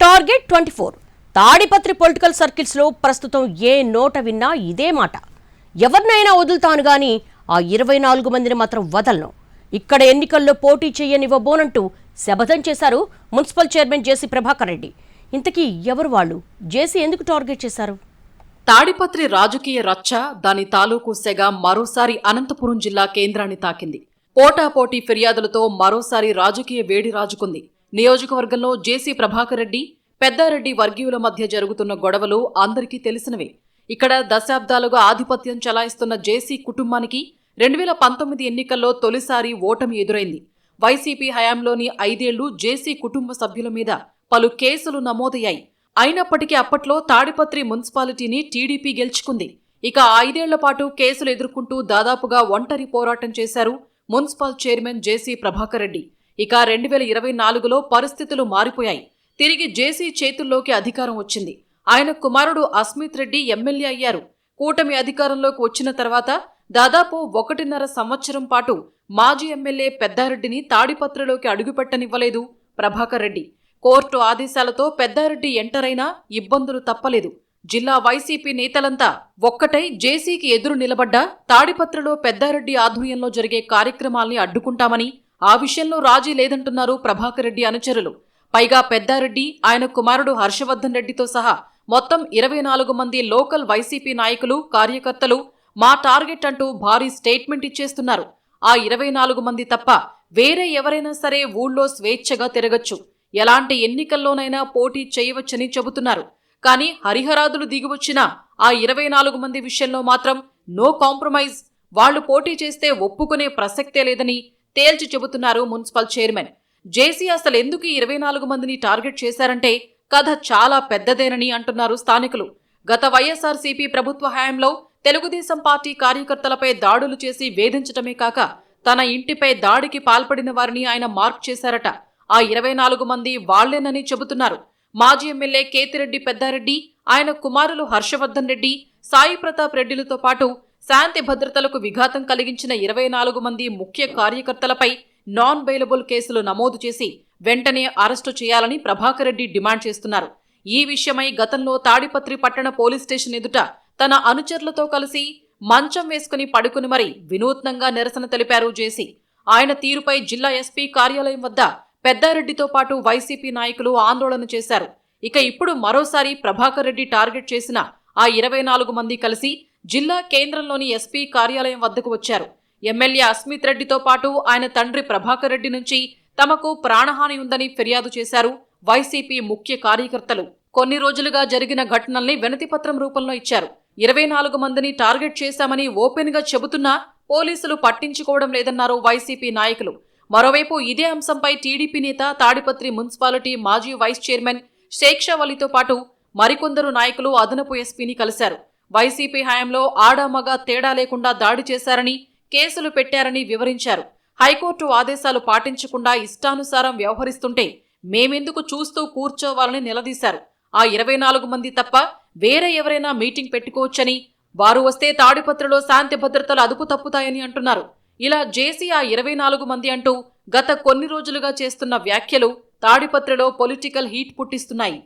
Target 24 Tadipatri political circles లో ప్రస్తుతం ఏ నోట విన్నా ఇదే మాట. ఎవరినైనా వదులుతాను గాని ఆ 24 మందిని మాత్రం వదలను, ఇక్కడ ఎన్నికల్లో పోటీ చేయనివ్వబోనంటూ శపథం చేశారు మున్సిపల్ చైర్మన్ జేసీ ప్రభాకర్ రెడ్డి. ఇంతకీ ఎవరు వాళ్ళు? జేసీ ఎందుకు టార్గెట్ చేశారు? తాడిపత్రి రాజకీయ రచ్చ, దాని తాలూకు సెగ మరోసారి అనంతపురం జిల్లా కేంద్రాన్ని తాకింది. పోటాపోటీ ఫిర్యాదులతో మరోసారి రాజకీయ వేడి రాజుకుంది. నియోజకవర్గంలో జేసీ ప్రభాకర్ రెడ్డి, పెద్దారెడ్డి వర్గీయుల మధ్య జరుగుతున్న గొడవలు అందరికీ తెలిసినవే. ఇక్కడ దశాబ్దాలుగా ఆధిపత్యం చలాయిస్తున్న జేసీ కుటుంబానికి 2019 ఎన్నికల్లో తొలిసారి ఓటమి ఎదురైంది. వైసీపీ హయాంలోని 5 ఏళ్లు జేసీ కుటుంబ సభ్యుల మీద పలు కేసులు నమోదయ్యాయి. అయినప్పటికీ అప్పట్లో తాడిపత్రి మున్సిపాలిటీని టీడీపీ గెలుచుకుంది. ఇక 5 ఏళ్ల పాటు కేసులు ఎదుర్కొంటూ దాదాపుగా ఒంటరి పోరాటం చేశారు మున్సిపల్ చైర్మన్ జేసీ ప్రభాకర్ రెడ్డి. ఇక 2024లో పరిస్థితులు మారిపోయాయి. తిరిగి జేసీ చేతుల్లోకి అధికారం వచ్చింది. ఆయన కుమారుడు అస్మిత్ రెడ్డి ఎమ్మెల్యే అయ్యారు. కూటమి అధికారంలోకి వచ్చిన తర్వాత దాదాపు 1.5 సంవత్సరం పాటు మాజీ ఎమ్మెల్యే పెద్దారెడ్డిని తాడిపత్రిలోకి అడుగుపెట్టనివ్వలేదు ప్రభాకర్ రెడ్డి. కోర్టు ఆదేశాలతో పెద్దారెడ్డి ఎంటర్ అయినా ఇబ్బందులు తప్పలేదు. జిల్లా వైసీపీ నేతలంతా ఒక్కటై జేసీకి ఎదురు నిలబడ్డా తాడిపత్రిలో పెద్దారెడ్డి ఆధ్వర్యంలో జరిగే కార్యక్రమాల్ని అడ్డుకుంటామని, ఆ విషయంలో రాజీ లేదంటున్నారు ప్రభాకర్ రెడ్డి అనుచరులు. పైగా పెద్దారెడ్డి, ఆయన కుమారుడు హర్షవర్ధన్ రెడ్డితో సహా మొత్తం 24 మంది లోకల్ వైసీపీ నాయకులు, కార్యకర్తలు మా టార్గెట్ అంటూ భారీ స్టేట్మెంట్ ఇచ్చేస్తున్నారు. ఆ 24 మంది తప్ప వేరే ఎవరైనా సరే ఊళ్ళో స్వేచ్ఛగా తిరగచ్చు, ఎలాంటి ఎన్నికల్లోనైనా పోటీ చేయవచ్చని చెబుతున్నారు. కానీ హరిహరాదులు దిగివచ్చినా ఆ 24 మంది విషయంలో మాత్రం నో కాంప్రమైజ్, వాళ్లు పోటీ చేస్తే ఒప్పుకునే ప్రసక్తే లేదని తేల్చి చెబుతున్నారు మున్సిపల్ చైర్మన్. జేసీ అసలు ఎందుకు 24 మందిని టార్గెట్ చేశారంటే కథ చాలా పెద్దదేనని అంటున్నారు స్థానికులు. గత వైఎస్ఆర్సీపీ ప్రభుత్వ హయాంలో తెలుగుదేశం పార్టీ కార్యకర్తలపై దాడులు చేసి వేధించటమే కాక తన ఇంటిపై దాడికి పాల్పడిన వారిని ఆయన మార్క్ చేశారట. ఆ 24 మంది వాళ్లేనని చెబుతున్నారు. మాజీ ఎమ్మెల్యే కేతిరెడ్డి పెద్దారెడ్డి, ఆయన కుమారులు హర్షవర్ధన్ రెడ్డి, సాయి ప్రతాప్ రెడ్డిలతో పాటు శాంతి భద్రతలకు విఘాతం కలిగించిన 24 మంది ముఖ్య కార్యకర్తలపై నాన్ బెయిలబుల్ కేసులు నమోదు చేసి వెంటనే అరెస్టు చేయాలని ప్రభాకర్ రెడ్డి డిమాండ్ చేస్తున్నారు. ఈ విషయమై గతంలో తాడిపత్రి పట్టణ పోలీస్ స్టేషన్ ఎదుట తన అనుచరులతో కలిసి మంచం వేసుకుని పడుకుని మరీ వినూత్నంగా నిరసన తెలిపారు జేసీ. ఆయన తీరుపై జిల్లా ఎస్పీ కార్యాలయం వద్ద పెద్దారెడ్డితో పాటు వైసీపీ నాయకులు ఆందోళన చేశారు. ఇక ఇప్పుడు మరోసారి ప్రభాకర్ రెడ్డి టార్గెట్ చేసిన ఆ 24 మంది కలిసి జిల్లా కేంద్రంలోని ఎస్పీ కార్యాలయం వద్దకు వచ్చారు. ఎమ్మెల్యే అస్మిత్ రెడ్డితో పాటు ఆయన తండ్రి ప్రభాకర్ రెడ్డి నుంచి తమకు ప్రాణహాని ఉందని ఫిర్యాదు చేశారు వైసీపీ ముఖ్య కార్యకర్తలు. కొన్ని రోజులుగా జరిగిన ఘటనల్ని వినతిపత్రం రూపంలో ఇచ్చారు. 24 మందిని టార్గెట్ చేశామని ఓపెన్ గా చెబుతున్నా పోలీసులు పట్టించుకోవడం లేదన్నారు వైసీపీ నాయకులు. మరోవైపు ఇదే అంశంపై టీడీపీ నేత, తాడిపత్రి మున్సిపాలిటీ మాజీ వైస్ చైర్మన్ షేక్ షా వలీతో పాటు మరికొందరు నాయకులు అదనపు ఎస్పీని కలిశారు. వైసీపీ హయాంలో ఆడామగా తేడా లేకుండా దాడి చేశారని, కేసులు పెట్టారని వివరించారు. హైకోర్టు ఆదేశాలు పాటించకుండా ఇష్టానుసారం వ్యవహరిస్తుంటే మేమెందుకు చూస్తూ కూర్చోవాలని నిలదీశారు. ఆ 24 మంది తప్ప వేరే ఎవరైనా మీటింగ్ పెట్టుకోవచ్చని, వారు వస్తే తాడిపత్రిలో శాంతి భద్రతలు అదుపు తప్పుతాయని అంటున్నారు. ఇలా జేసీ ఆ 24 మంది అంటూ గత కొన్ని రోజులుగా చేస్తున్న వ్యాఖ్యలు తాడిపత్రిలో పొలిటికల్ హీట్ పుట్టిస్తున్నాయి.